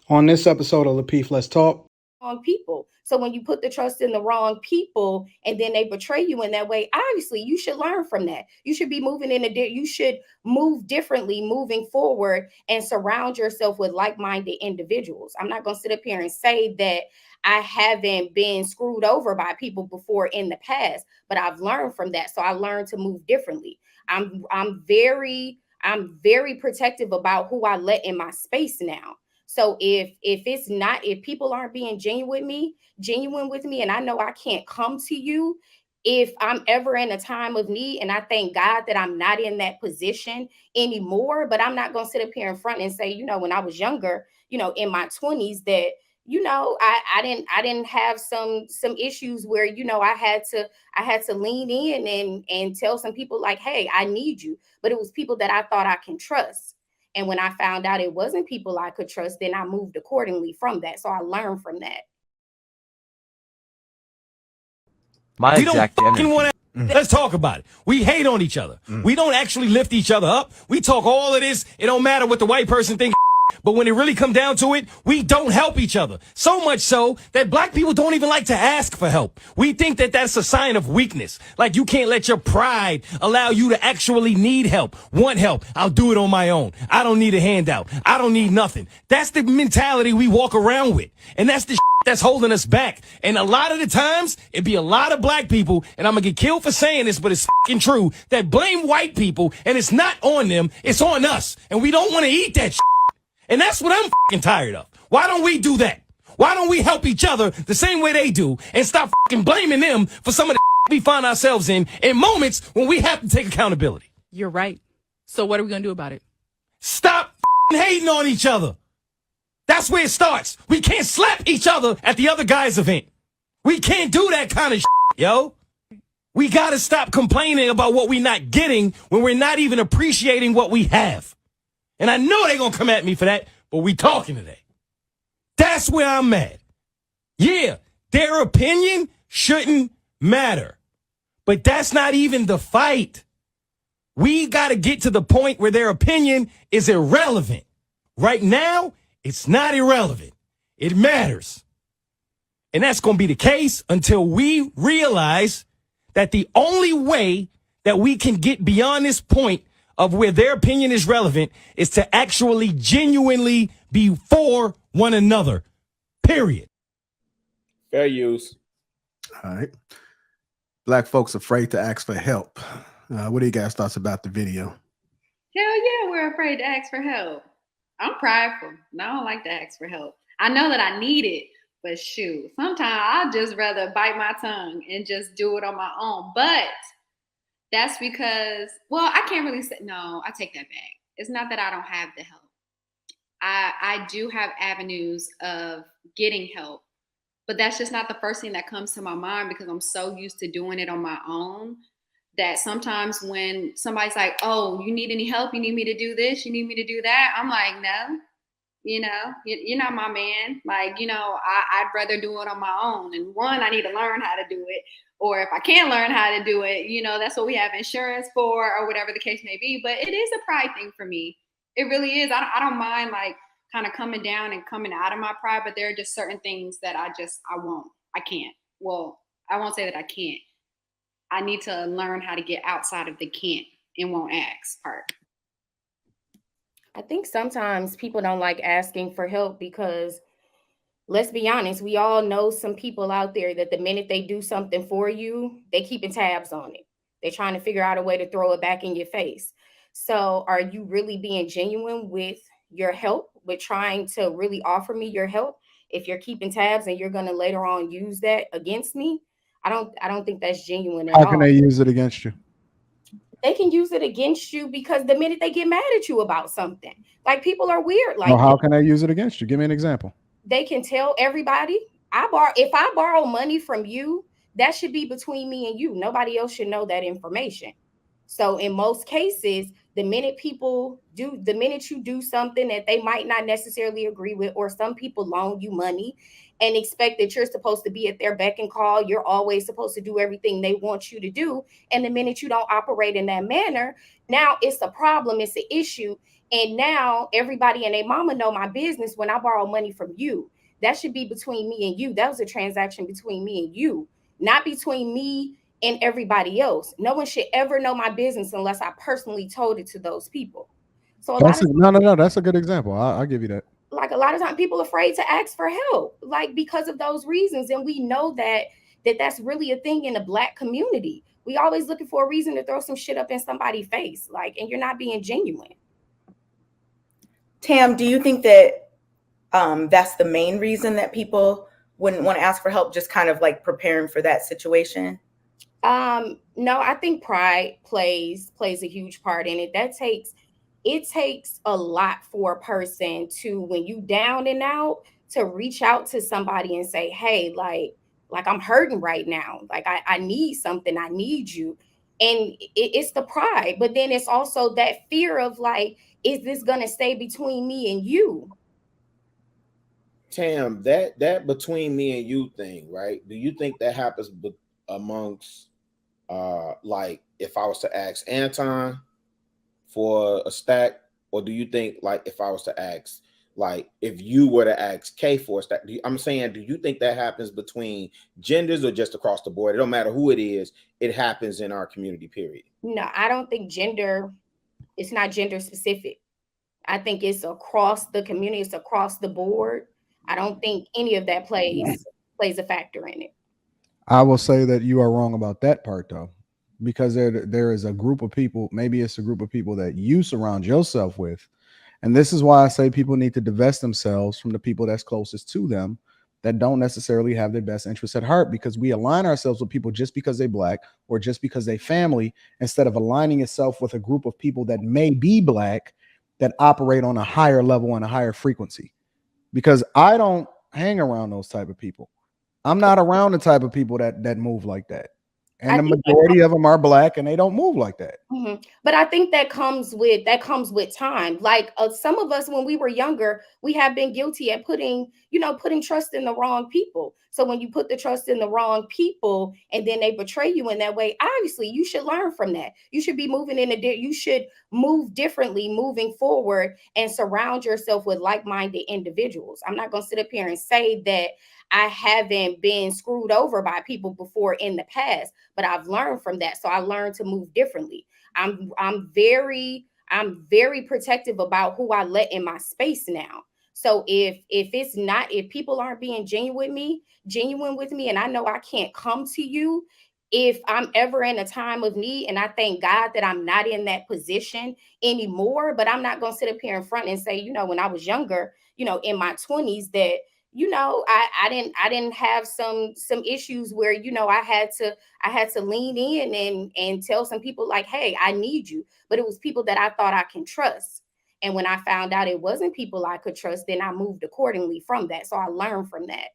On this episode of Lapeef, Let's Talk. On people. So when you put the trust in the wrong people and then they betray you in that way, obviously you should learn from that. You should be moving you should move differently moving forward and surround yourself with like-minded individuals. I'm not going to sit up here and say that I haven't been screwed over by people before in the past, but I've learned from that. So I learned to move differently. I'm very protective about who I let in my space now. So if people aren't being genuine with me, and I know I can't come to you if I'm ever in a time of need, and I thank God that I'm not in that position anymore, but I'm not going to sit up here in front and say, when I was younger, in my 20s, that I didn't have some issues where I had to lean in and tell some people like, hey, I need you, but it was people that I thought I can trust. And when I found out it wasn't people I could trust, then I moved accordingly from that. So I learned from that. My exact energy. Let's talk about it. We hate on each other. We don't actually lift each other up. We talk all of this. It don't matter what the white person thinks. But when it really come down to it, we don't help each other. So much so that black people don't even like to ask for help. We think that that's a sign of weakness. Like you can't let your pride allow you to actually need help, want help. I'll do it on my own. I don't need a handout. I don't need nothing. That's the mentality we walk around with. And that's the that's holding us back. And a lot of the times, it be a lot of black people, and I'm going to get killed for saying this, but it's fucking true, that blame white people, and it's not on them, it's on us. And we don't want to eat that shit. And that's what I'm fucking tired of. Why don't we do that? Why don't we help each other the same way they do and stop fucking blaming them for some of the we find ourselves in moments when we have to take accountability? You're right. So what are we going to do about it? Stop hating on each other. That's where it starts. We can't slap each other at the other guy's event. We can't do that kind of shit, yo. We got to stop complaining about what we're not getting when we're not even appreciating what we have. And I know they're going to come at me for that, but we talking today. That's where I'm at. Yeah, their opinion shouldn't matter. But that's not even the fight. We got to get to the point where their opinion is irrelevant. Right now, it's not irrelevant. It matters. And that's going to be the case until we realize that the only way that we can get beyond this point of where their opinion is relevant is to actually genuinely be for one another. Period. Fair use. All right. Black folks afraid to ask for help. What do you guys thoughts about the video? Hell yeah, we're afraid to ask for help. I'm prideful. And I don't like to ask for help. I know that I need it, but shoot, sometimes I'd just rather bite my tongue and just do it on my own. But that's because, well, I can't really say, no, I take that back. It's not that I don't have the help. I do have avenues of getting help, but that's just not the first thing that comes to my mind because I'm so used to doing it on my own that sometimes when somebody's like, oh, you need any help? You need me to do this? You need me to do that? I'm like, no, you're not my man. Like, I'd rather do it on my own. And one, I need to learn how to do it. Or if I can't learn how to do it, that's what we have insurance for or whatever the case may be. But it is a pride thing for me. It really is. I don't mind like kind of coming down and coming out of my pride, but there are just certain things that I won't. I can't. Well, I won't say that I can't. I need to learn how to get outside of the can't and won't ask part. I think sometimes people don't like asking for help because, let's be honest, we all know some people out there that the minute they do something for you, they keeping tabs on it. They're trying to figure out a way to throw it back in your face. So are you really being genuine with your help, with trying to really offer me your help? If you're keeping tabs and you're going to later on use that against me, I don't think that's genuine at all. How can they use it against you? They can use it against you because the minute they get mad at you about something, like people are weird. Like, how can they use it against you? Give me an example. They can tell everybody if I borrow money from you, that should be between me and you. Nobody else should know that information. So in most cases, the minute you do something that they might not necessarily agree with, or some people loan you money and expect that you're supposed to be at their beck and call, you're always supposed to do everything they want you to do. And the minute you don't operate in that manner, now it's a problem, it's an issue. And now everybody and their mama know my business when I borrow money from you. That should be between me and you. That was a transaction between me and you, not between me and everybody else. No one should ever know my business unless I personally told it to those people. So a lot of No. That's a good example. I'll give you that. like a lot of times people are afraid to ask for help, like because of those reasons. And we know that's really a thing in the Black community. We always looking for a reason to throw some shit up in somebody's face, like, and you're not being genuine. Tam, do you think that that's the main reason that people wouldn't want to ask for help, just kind of like preparing for that situation? No, I think pride plays a huge part in it. It takes a lot for a person to, when you down and out, to reach out to somebody and say, hey, like I'm hurting right now. Like I need something. I need you. And it's the pride, but then it's also that fear of like, is this gonna stay between me and you? Tam, that between me and you thing, right? Do you think that happens amongst like if I was to ask Anton for a stack, or do you think like if I was to ask, like if you were to ask K for a stack, I'm saying, do you think that happens between genders or just across the board? It don't matter who it is, it happens in our community, period. No, I don't think it's not gender specific. I think it's across the community, it's across the board. I don't think any of that plays a factor in it. I will say that you are wrong about that part, though, because there is a group of people. Maybe it's a group of people that you surround yourself with, and this is why I say people need to divest themselves from the people that's closest to them, that don't necessarily have their best interests at heart, because we align ourselves with people just because they Black or just because they family, instead of aligning itself with a group of people that may be Black, that operate on a higher level and a higher frequency. Because I don't hang around those type of people. I'm not around the type of people that move like that. And the majority of them are Black and they don't move like that. Mm-hmm. But I think that comes with time. Like some of us, when we were younger, we have been guilty at putting trust in the wrong people. So when you put the trust in the wrong people and then they betray you in that way, obviously you should learn from that. You should be you should move differently moving forward and surround yourself with like-minded individuals. I'm not going to sit up here and say that I haven't been screwed over by people before in the past, but I've learned from that. So I learned to move differently. I'm very protective about who I let in my space now. So if people aren't being genuine with me, and I know I can't come to you if I'm ever in a time of need, and I thank God that I'm not in that position anymore, but I'm not going to sit up here in front and say, when I was younger, in my 20s, that I didn't have some issues where I had to lean in and tell some people like, hey, I need you. But it was people that I thought I can trust. And when I found out it wasn't people I could trust, then I moved accordingly from that. So I learned from that.